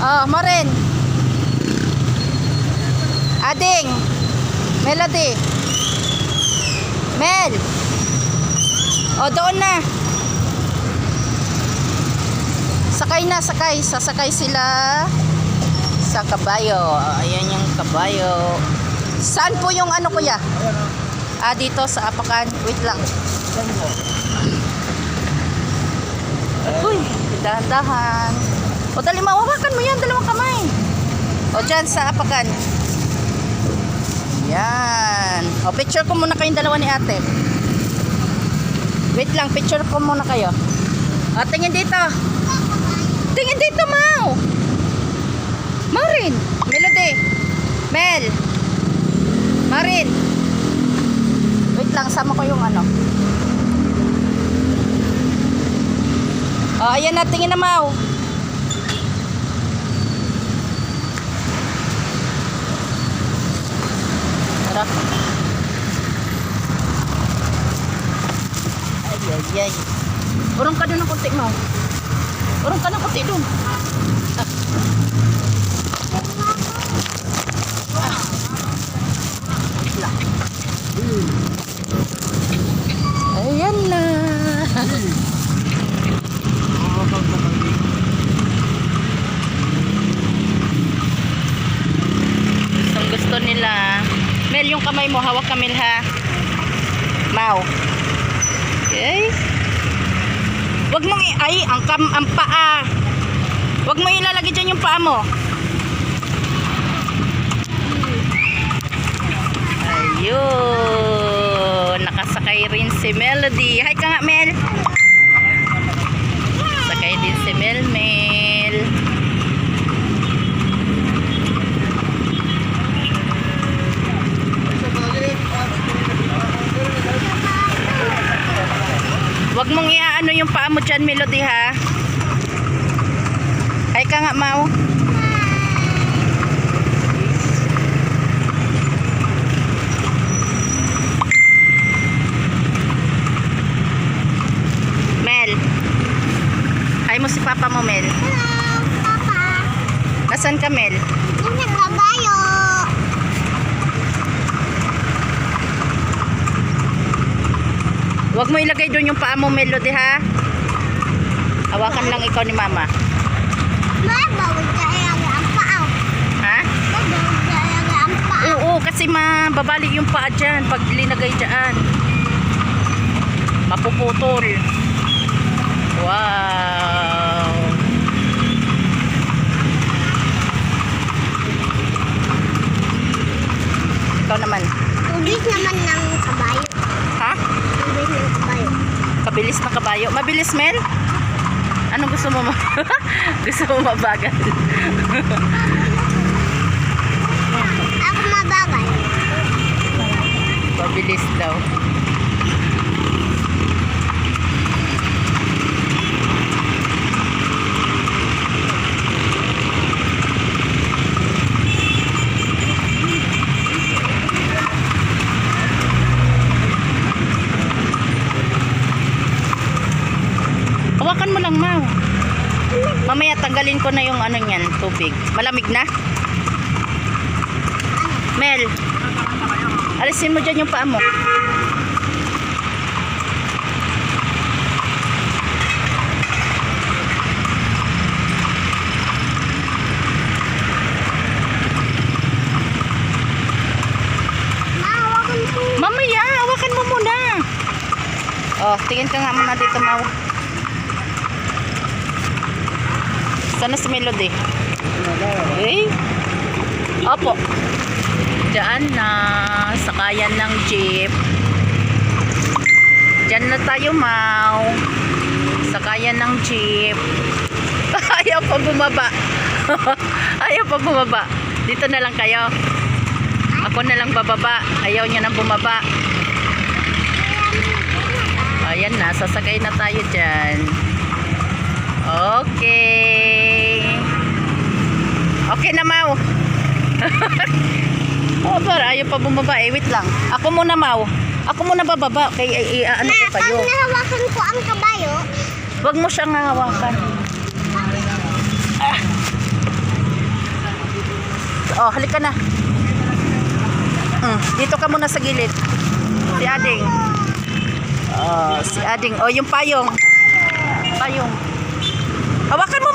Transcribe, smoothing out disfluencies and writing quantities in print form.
Oh, Marin. Ading. Melody. Mel. Oh, doon na. Sakay na, sakay. Sasakay sila sa kabayo. Ayan yung kabayo. Saan po yung ano, kuya? Dito sa Apakan. Wait lang. Uy, dahan-dahan. O, dali, mawawakan mo yan. Dalawang kamay. O, dyan sa Apakan. Yan. O, picture ko muna kayong dalawa ni ate. Wait lang, picture ko muna kayo. O, tingin dito. Tingin dito, Mau. Marin. Melody. Mel. Marin. Wait lang, sama ko yung ano. O, ayan na, tingin na, Mau. Tara. Ay. Urong ka doon ng kunti, Mau. Urong ka ng kunti doon. Ayan na. Gusto nila. Mel, yung kamay mo, hawak ka, Mel, ha? Mau. Okay. Wag mong ang paa. Wag mo ilalagay dyan yung paa mo. Ayun. Nakasakay rin si Melody. Hi ka nga, Mel. Sakay din si Mel. Wag mong iaano yung paa mo dyan, Melody, ha? Hi ka nga, Mau. Mel. Hi mo si Papa mo, Mel. Hello, Papa. Nasaan ka, Mel? Yung kabayo. Huwag mo ilagay doon yung paa mo, Melody, ha? Hawakan lang ikaw ni Mama. Mabawag ka ilagay ang paa. Ha? Mabawag ka ilagay ang paa. Oo, kasi mababali yung paa dyan pag linagay dyan. Mapuputol. Wow. Ikaw naman. Ubis naman ng kabayo. Ha? Ubis ng kabayo. Kabilis na kabayo. Mabilis, Mel? Anong gusto mo? Gusto mo mabagal? Ako mabagal. Mabilis daw. Hawakan mo lang, Mau. Mamaya tanggalin ko na yung ano niyan, tubig. Malamig na? Mel, alisin mo dyan yung paa mo. Mahawakan ko. Mamaya, hawakan mo muna. Oh, tingin ka nga muna dito, Mau. Sana si Melody. Okay. Opo. Diyan na. Sakayan ng jeep. Diyan na tayo, Mau. Sakayan ng jeep. Ayaw pa bumaba. Ayaw pa bumaba. Dito na lang kayo. Ako na lang bababa. Ayaw niya nang bumaba. Ayan na. Sasakay na tayo dyan. Okay. Okay na, Mau. Oh, para ayaw pa bumaba. Wait lang. Ako muna, Mau. Ako muna bababa. Kay ano ko kayo. Pag nahawakan ko ang kabayo, Huwag mo siyang hawakan. Oh, halika na. Dito ka muna sa gilid. Si Ading. Oh, si Ading. Oh, yung payong. Payong. Hawakan mo